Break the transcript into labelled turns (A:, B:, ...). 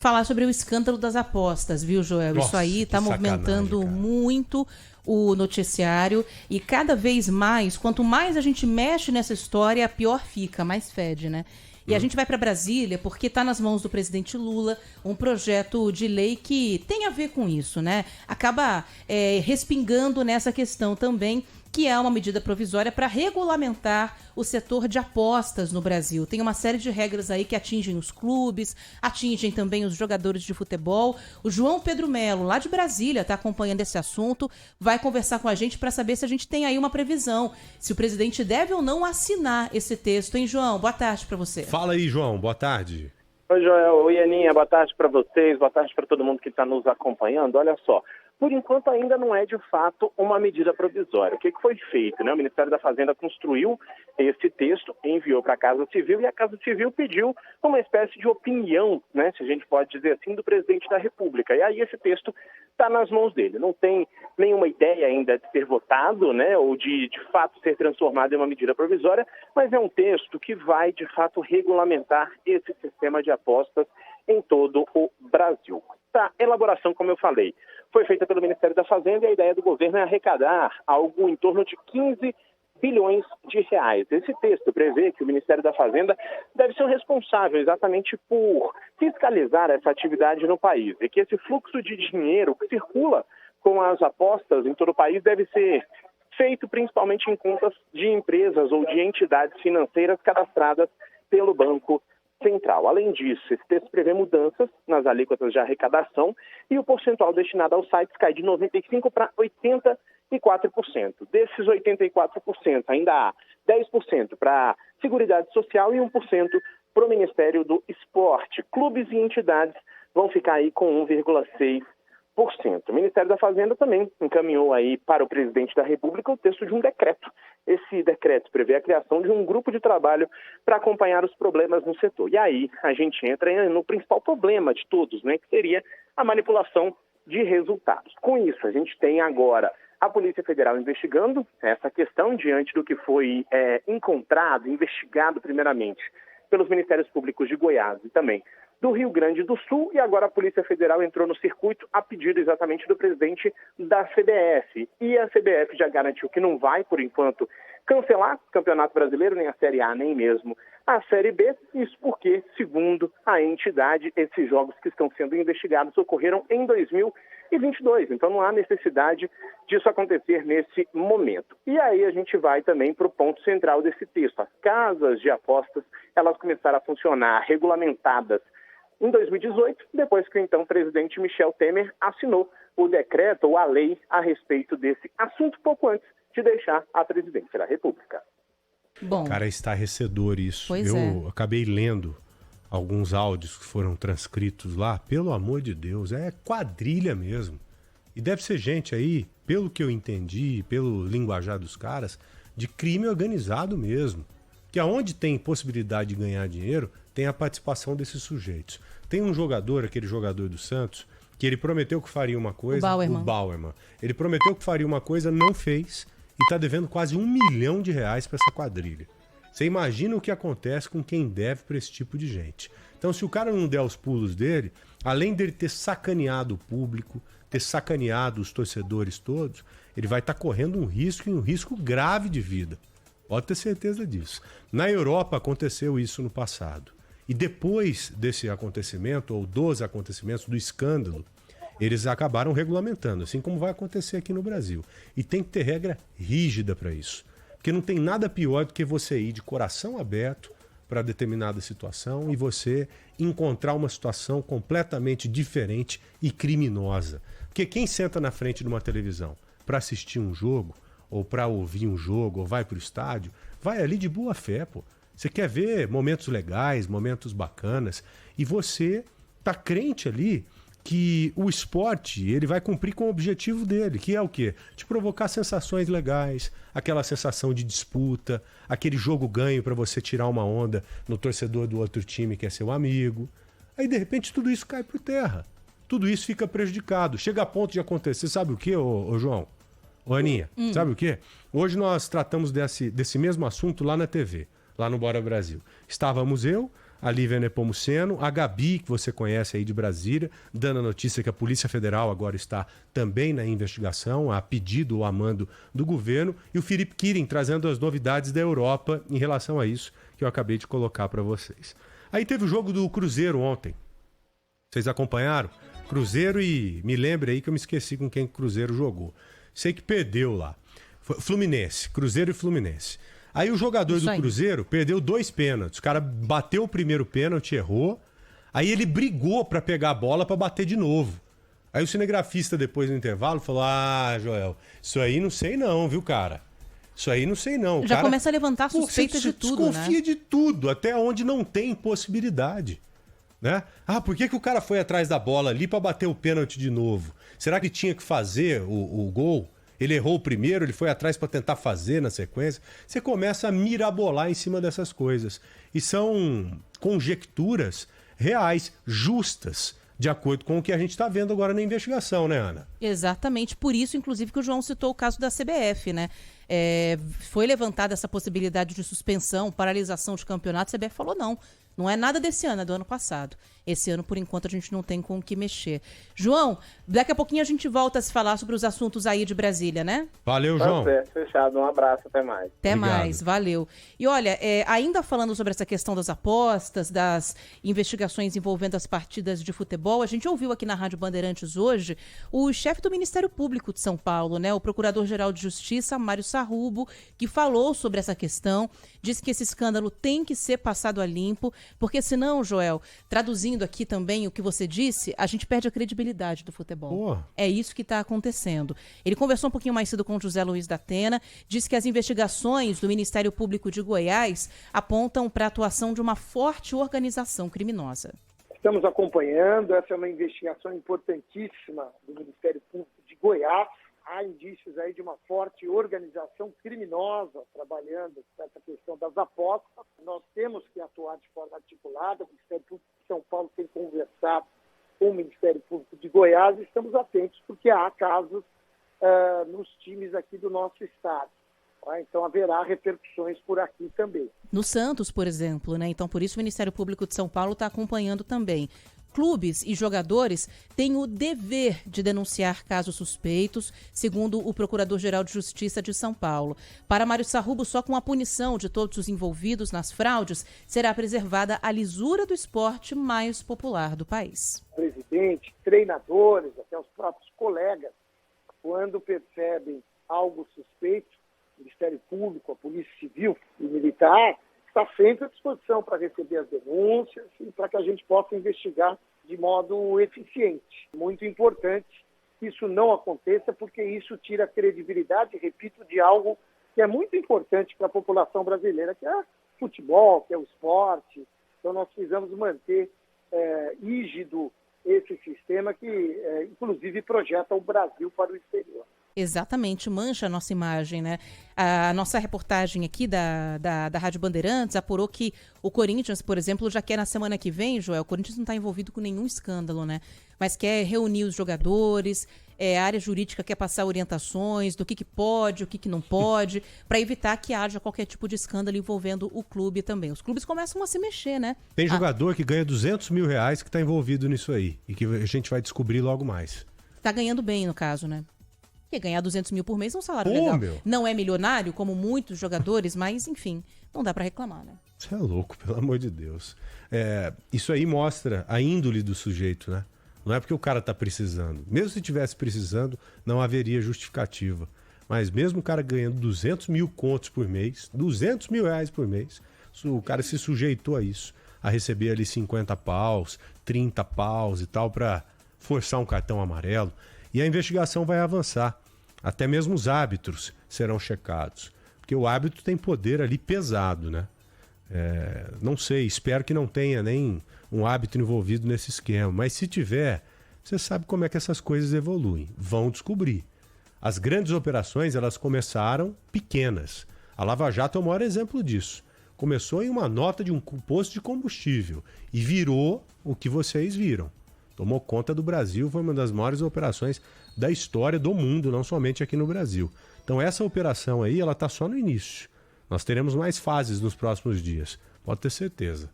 A: falar sobre o escândalo das apostas, viu, Joel?
B: Nossa,
A: isso aí está movimentando muito o noticiário e cada vez mais, quanto mais a gente mexe nessa história, pior fica, mais fede, né? E a gente vai para Brasília porque está nas mãos do presidente Lula um projeto de lei que tem a ver com isso, né? Acaba respingando nessa questão também, que é uma medida provisória para regulamentar o setor de apostas no Brasil. Tem uma série de regras aí que atingem os clubes, atingem também os jogadores de futebol. O João Pedro Melo, lá de Brasília, está acompanhando esse assunto, vai conversar com a gente para saber se a gente tem aí uma previsão, se o presidente deve ou não assinar esse texto. Hein, João? Boa tarde para você.
B: Fala aí, João. Boa tarde.
C: Oi, Joel. Oi, Aninha. Boa tarde para vocês. Boa tarde para todo mundo que está nos acompanhando. Olha só. Por enquanto, ainda não é, de fato, uma medida provisória. O que foi feito, né? O Ministério da Fazenda construiu esse texto, enviou para a Casa Civil e a Casa Civil pediu uma espécie de opinião, né, se a gente pode dizer assim, do presidente da República. E aí esse texto está nas mãos dele. Não tem nenhuma ideia ainda de ser votado, né, ou de fato ser transformado em uma medida provisória, mas é um texto que vai, de fato, regulamentar esse sistema de apostas em todo o Brasil. A elaboração, como eu falei, foi feita pelo Ministério da Fazenda e a ideia do governo é arrecadar algo em torno de 15 bilhões de reais. Esse texto prevê que o Ministério da Fazenda deve ser o responsável exatamente por fiscalizar essa atividade no país e que esse fluxo de dinheiro que circula com as apostas em todo o país deve ser feito principalmente em contas de empresas ou de entidades financeiras cadastradas pelo Banco Central. Além disso, esse texto prevê mudanças nas alíquotas de arrecadação e o percentual destinado aos sites cai de 95% para 84%. Desses 84%, ainda há 10% para a Seguridade Social e 1% para o Ministério do Esporte. Clubes e entidades vão ficar aí com 1,6%. O Ministério da Fazenda também encaminhou aí para o presidente da República o texto de um decreto. Esse decreto prevê a criação de um grupo de trabalho para acompanhar os problemas no setor. E aí a gente entra no principal problema de todos, né, que seria a manipulação de resultados. Com isso, a gente tem agora a Polícia Federal investigando essa questão diante do que foi encontrado, investigado primeiramente pelos Ministérios Públicos de Goiás e também do Rio Grande do Sul, e agora a Polícia Federal entrou no circuito a pedido exatamente do presidente da CBF. E a CBF já garantiu que não vai, por enquanto, cancelar o Campeonato Brasileiro, nem a Série A, nem mesmo a Série B. Isso porque, segundo a entidade, esses jogos que estão sendo investigados ocorreram em 2022. Então não há necessidade disso acontecer nesse momento. E aí a gente vai também para o ponto central desse texto. As casas de apostas, elas começaram a funcionar regulamentadas em 2018, depois que o então presidente Michel Temer assinou o decreto ou a lei a respeito desse assunto pouco antes de deixar a presidência da República.
A: Bom,
B: cara, é estarrecedor isso.
A: Pois
B: Eu acabei lendo alguns áudios que foram transcritos lá. Pelo amor de Deus, é quadrilha mesmo. E deve ser gente aí, pelo que eu entendi, pelo linguajar dos caras, de crime organizado mesmo. Que aonde tem possibilidade de ganhar dinheiro, tem a participação desses sujeitos. Tem um jogador, aquele jogador do Santos, que ele prometeu que faria uma coisa... O Bauerman. Ele prometeu que faria uma coisa, não fez, e está devendo quase R$1 milhão para essa quadrilha. Você imagina o que acontece com quem deve para esse tipo de gente. Então, se o cara não der os pulos dele, além dele ter sacaneado o público, ter sacaneado os torcedores todos, ele vai estar correndo um risco, e um risco grave de vida. Pode ter certeza disso. Na Europa aconteceu isso no passado. E depois desse acontecimento, ou dos acontecimentos, do escândalo, eles acabaram regulamentando, assim como vai acontecer aqui no Brasil. E tem que ter regra rígida para isso. Porque não tem nada pior do que você ir de coração aberto para determinada situação e você encontrar uma situação completamente diferente e criminosa. Porque quem senta na frente de uma televisão para assistir um jogo, ou para ouvir um jogo, ou vai para o estádio, vai ali de boa fé, pô. Você quer ver momentos legais, momentos bacanas, e você tá crente ali que o esporte ele vai cumprir com o objetivo dele, que é o quê? De provocar sensações legais, aquela sensação de disputa, aquele jogo ganho para você tirar uma onda no torcedor do outro time que é seu amigo. Aí, de repente, tudo isso cai por terra. Tudo isso fica prejudicado. Chega a ponto de acontecer, sabe o quê, ô João? Ô Aninha, sabe o quê? Hoje nós tratamos desse mesmo assunto lá na TV, lá no Bora Brasil. Estávamos eu, a Lívia Nepomuceno, a Gabi, que você conhece aí de Brasília, dando a notícia que a Polícia Federal agora está também na investigação, a pedido ou a mando do governo, e o Felipe Quirin trazendo as novidades da Europa em relação a isso que eu acabei de colocar para vocês. Aí teve o jogo do Cruzeiro ontem. Vocês acompanharam? Cruzeiro e me lembre aí que eu me esqueci com quem o Cruzeiro jogou. Sei que perdeu lá. Fluminense, Cruzeiro e Fluminense. Aí o jogador do Cruzeiro perdeu 2 pênaltis. O cara bateu o primeiro pênalti, errou. Aí ele brigou pra pegar a bola pra bater de novo. Aí o cinegrafista depois no intervalo falou: "Ah, Joel, isso aí não sei não, viu, cara? Isso aí não sei não."
A: Já começa a levantar suspeitas de tudo, né?
B: Desconfia de tudo, até onde não tem possibilidade. Né? Ah, por que o cara foi atrás da bola ali pra bater o pênalti de novo? Será que tinha que fazer o gol? Ele errou o primeiro, ele foi atrás para tentar fazer na sequência. Você começa a mirabolar em cima dessas coisas. E são conjecturas reais, justas, de acordo com o que a gente está vendo agora na investigação, né, Ana?
A: Exatamente. Por isso, inclusive, que o João citou o caso da CBF, né? Foi levantada essa possibilidade de suspensão, paralisação de campeonato. A CBF falou não é nada desse ano, é do ano passado. Esse ano, por enquanto, a gente não tem com o que mexer. João, daqui a pouquinho a gente volta a se falar sobre os assuntos aí de Brasília, né?
B: Valeu, João.
C: Fechado. Um abraço, até mais.
A: Até
B: Obrigado.
A: mais, valeu. E olha, ainda falando sobre essa questão das apostas, das investigações envolvendo as partidas de futebol, a gente ouviu aqui na Rádio Bandeirantes hoje o chefe do Ministério Público de São Paulo, né, o Procurador-Geral de Justiça, Mário Sarrubo, que falou sobre essa questão, disse que esse escândalo tem que ser passado a limpo, porque senão, Joel, traduzindo aqui também o que você disse, a gente perde a credibilidade do futebol. É isso que está acontecendo. Ele conversou um pouquinho mais cedo com o José Luiz da Atena, disse que as investigações do Ministério Público de Goiás apontam para a atuação de uma forte organização criminosa.
D: Estamos acompanhando, essa é uma investigação importantíssima do Ministério Público de Goiás. Há indícios aí de uma forte organização criminosa trabalhando nessa questão das apostas. Nós temos que atuar de forma articulada. O Ministério Público de São Paulo tem conversado com o Ministério Público de Goiás e estamos atentos porque há casos nos times aqui do nosso estado. Então haverá repercussões por aqui também.
A: No Santos, por exemplo, né? Então por isso o Ministério Público de São Paulo está acompanhando também. Clubes e jogadores têm o dever de denunciar casos suspeitos, segundo o Procurador-Geral de Justiça de São Paulo. Para Mário Sarrubo, só com a punição de todos os envolvidos nas fraudes será preservada a lisura do esporte mais popular do país.
D: Presidente, treinadores, até os próprios colegas, quando percebem algo suspeito, o Ministério Público, a Polícia Civil e Militar, está sempre à disposição para receber as denúncias e para que a gente possa investigar de modo eficiente. Muito importante que isso não aconteça, porque isso tira a credibilidade, repito, de algo que é muito importante para a população brasileira, que é o futebol, que é o esporte. Então nós precisamos manter rígido esse sistema que, inclusive, projeta o Brasil para o exterior.
A: Exatamente, mancha a nossa imagem, né? A nossa reportagem aqui da Rádio Bandeirantes apurou que o Corinthians, por exemplo, já quer na semana que vem, Joel, o Corinthians não está envolvido com nenhum escândalo, né? Mas quer reunir os jogadores, a área jurídica quer passar orientações do que pode, o que não pode, para evitar que haja qualquer tipo de escândalo envolvendo o clube também. Os clubes começam a se mexer, né?
B: Tem jogador que ganha R$200 mil que está envolvido nisso aí e que a gente vai descobrir logo mais.
A: Tá ganhando bem, no caso, né? Porque ganhar 200 mil por mês é um salário legal. Não é milionário, como muitos jogadores, mas, enfim, não dá para reclamar, né?
B: Você é louco, pelo amor de Deus. Isso aí mostra a índole do sujeito, né? Não é porque o cara tá precisando. Mesmo se tivesse precisando, não haveria justificativa. Mas mesmo o cara ganhando 200 mil contos por mês, R$200 mil por mês, o cara se sujeitou a isso, a receber ali 50 paus, 30 paus e tal, para forçar um cartão amarelo. E a investigação vai avançar. Até mesmo os árbitros serão checados. Porque o árbitro tem poder ali pesado, né? Não sei, espero que não tenha nem um árbitro envolvido nesse esquema. Mas se tiver, você sabe como é que essas coisas evoluem. Vão descobrir. As grandes operações, elas começaram pequenas. A Lava Jato é o maior exemplo disso. Começou em uma nota de um posto de combustível e virou o que vocês viram. Tomou conta do Brasil, foi uma das maiores operações da história do mundo, não somente aqui no Brasil. Então essa operação aí, ela está só no início. Nós teremos mais fases nos próximos dias, pode ter certeza.